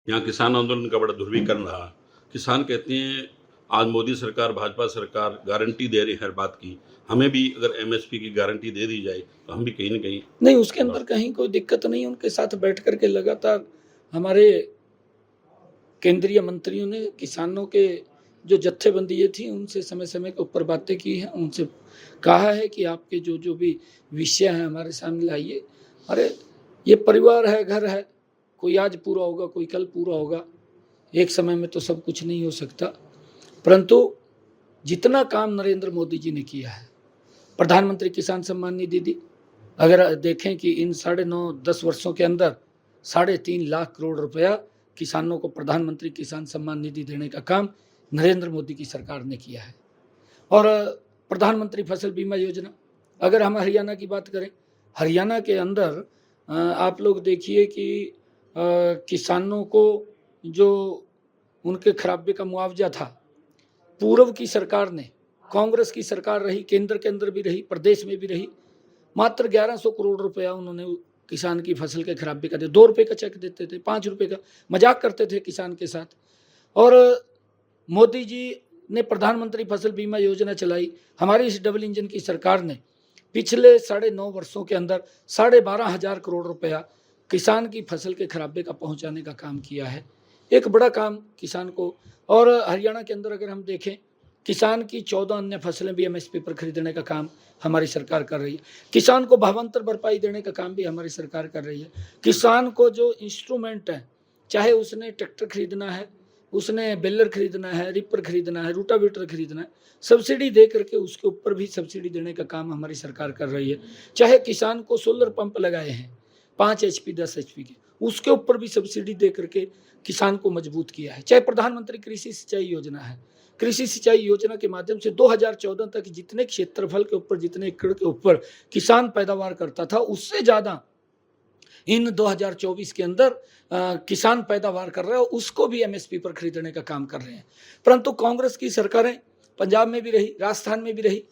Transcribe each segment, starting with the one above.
यहाँ किसान आंदोलन का बड़ा ध्रुवीकरण रहा। किसान कहते हैं आज मोदी सरकार, भाजपा सरकार गारंटी दे रही है हर बात की, हमें भी अगर एमएसपी की गारंटी दे दी जाए तो हम भी कहीं न कहीं नहीं, उसके अंदर कहीं कोई दिक्कत नहीं। उनके साथ बैठ कर के लगातार हमारे केंद्रीय मंत्रियों ने किसानों के जो जत्थेबंदी थी उनसे समय समय के ऊपर बातें की हैं, उनसे कहा है कि आपके जो जो भी विषय हैं हमारे सामने लाइए। अरे ये परिवार है, घर है, कोई आज पूरा होगा, कोई कल पूरा होगा, एक समय में तो सब कुछ नहीं हो सकता। परंतु जितना काम नरेंद्र मोदी जी ने किया है, प्रधानमंत्री किसान सम्मान निधि दी, अगर देखें कि इन 9.5-10 वर्षों के अंदर 3.5 लाख करोड़ रुपया किसानों को प्रधानमंत्री किसान सम्मान निधि देने का काम नरेंद्र मोदी की सरकार ने किया है। और प्रधानमंत्री फसल बीमा योजना, अगर हम हरियाणा की बात करें, हरियाणा के अंदर आप लोग देखिए कि किसानों को जो उनके खराबे का मुआवजा था, पूर्व की सरकार ने, कांग्रेस की सरकार रही, केंद्र के अंदर भी रही, प्रदेश में भी रही, मात्र 1100 करोड़ रुपया उन्होंने किसान की फसल के खराबे का दिया। 2 रुपए का चेक देते थे, 5 रुपए का, मजाक करते थे किसान के साथ। और मोदी जी ने प्रधानमंत्री फसल बीमा योजना चलाई। हमारी इस डबल इंजन की सरकार ने पिछले 9.5 वर्षों के अंदर 12,500 करोड़ रुपया किसान की फसल के खराबे का पहुंचाने का काम किया है। एक बड़ा काम किसान को। और हरियाणा के अंदर अगर हम देखें, किसान की 14 अन्य फसलें भी एमएसपी पर खरीदने का काम हमारी सरकार कर रही है। किसान को भावांतर भरपाई देने का काम भी हमारी सरकार कर रही है। किसान को जो इंस्ट्रूमेंट है, चाहे उसने ट्रैक्टर खरीदना है, उसने बेलर खरीदना है, रिपर खरीदना है, रूटावेटर खरीदना है, सब्सिडी दे करके उसके ऊपर भी सब्सिडी देने का काम हमारी सरकार कर रही है। चाहे किसान को सोलर पंप लगाए हैं 5 HP 10 HP के, उसके ऊपर भी सब्सिडी दे करके किसान को मजबूत किया है। चाहे प्रधानमंत्री कृषि सिंचाई योजना है, कृषि सिंचाई योजना के माध्यम से 2014 तक जितने क्षेत्रफल के ऊपर, जितने एकड़ के ऊपर किसान पैदावार करता था, उससे ज्यादा इन 2024 के अंदर किसान पैदावार कर रहे हैं, उसको भी एमएसपी पर खरीदने का काम कर रहे हैं। परंतु कांग्रेस की सरकारें पंजाब में भी रही, राजस्थान में भी रही,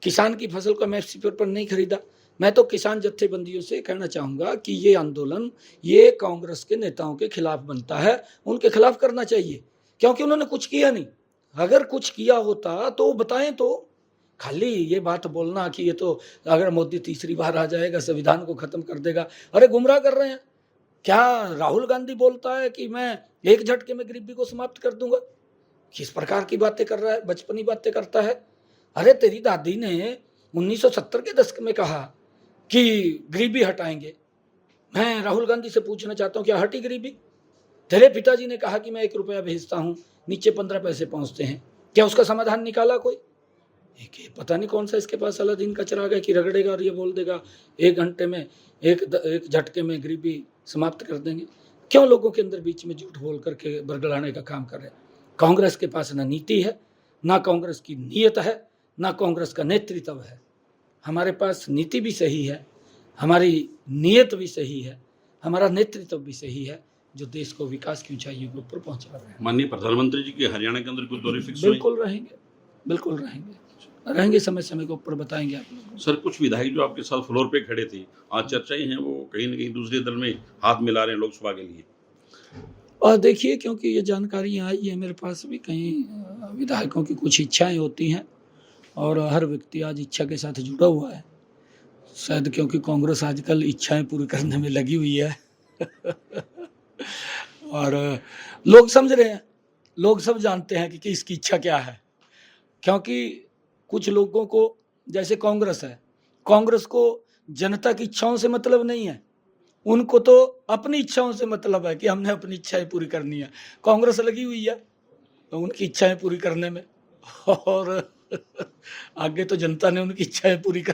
किसान की फसल को एमएसपी पर नहीं खरीदा। मैं तो किसान जत्थेबंदियों से कहना चाहूंगा कि ये आंदोलन ये कांग्रेस के नेताओं के खिलाफ बनता है, उनके खिलाफ करना चाहिए, क्योंकि उन्होंने कुछ किया नहीं। अगर कुछ किया होता तो बताएं। तो खाली ये बात बोलना कि ये तो अगर मोदी तीसरी बार आ जाएगा संविधान को खत्म कर देगा, अरे गुमराह कर रहे हैं। क्या राहुल गांधी बोलता है कि मैं एक झटके में गरीबी को समाप्त कर दूंगा? किस प्रकार की बातें कर रहा है, बचपनी बातें करता है। अरे तेरी दादी ने 1970 के दशक में कहा कि गरीबी हटाएंगे। मैं राहुल गांधी से पूछना चाहता हूं, क्या हटी गरीबी? तेरे पिताजी ने कहा कि मैं 1 रुपया भेजता हूं, नीचे 15 पैसे पहुंचते हैं। क्या उसका समाधान निकाला कोई? एक पता नहीं कौन सा इसके पास अलादीन का चिराग है कि रगड़ेगा और ये बोल देगा 1 घंटे में, एक झटके में गरीबी समाप्त कर देंगे। क्यों लोगों के अंदर बीच में झूठ बोल करके बरगलाने का काम कर रहे हैं? कांग्रेस के पास ना नीति है, ना कांग्रेस की नीयत है, ना कांग्रेस का नेतृत्व है। हमारे पास नीति भी सही है, हमारी नीयत भी सही है, हमारा नेतृत्व भी सही है, जो देश को विकास की ऊंचाइयों के ऊपर पहुंचा रहे हैं। माननीय प्रधानमंत्री जी के हरियाणा के अंदर कुछ दौरे फिक्स हुए? बिल्कुल रहेंगे, बिल्कुल रहेंगे, समय समय के ऊपर बताएंगे आप लोगों को। सर, कुछ विधायक जो आपके साथ फ्लोर पे खड़े थे, आज चर्चाएं हैं वो कहीं न कहीं दूसरे दल में हाथ मिला रहे हैं लोकसभा के लिए। और देखिए, क्योंकि ये जानकारियाँ आई है मेरे पास भी, कहीं विधायकों की कुछ इच्छाएं होती हैं और हर व्यक्ति आज इच्छा के साथ जुड़ा हुआ है। शायद क्योंकि कांग्रेस आजकल इच्छाएं पूरी करने में लगी हुई है और लोग समझ रहे हैं, लोग सब जानते हैं कि किसकी इच्छा क्या है। क्योंकि कुछ लोगों को, जैसे कांग्रेस है, कांग्रेस को जनता की इच्छाओं से मतलब नहीं है, उनको तो अपनी इच्छाओं से मतलब है कि हमने अपनी इच्छाएं पूरी करनी है। कांग्रेस लगी हुई है तो उनकी इच्छाएं पूरी करने में और आगे तो जनता ने उनकी इच्छाएं पूरी कर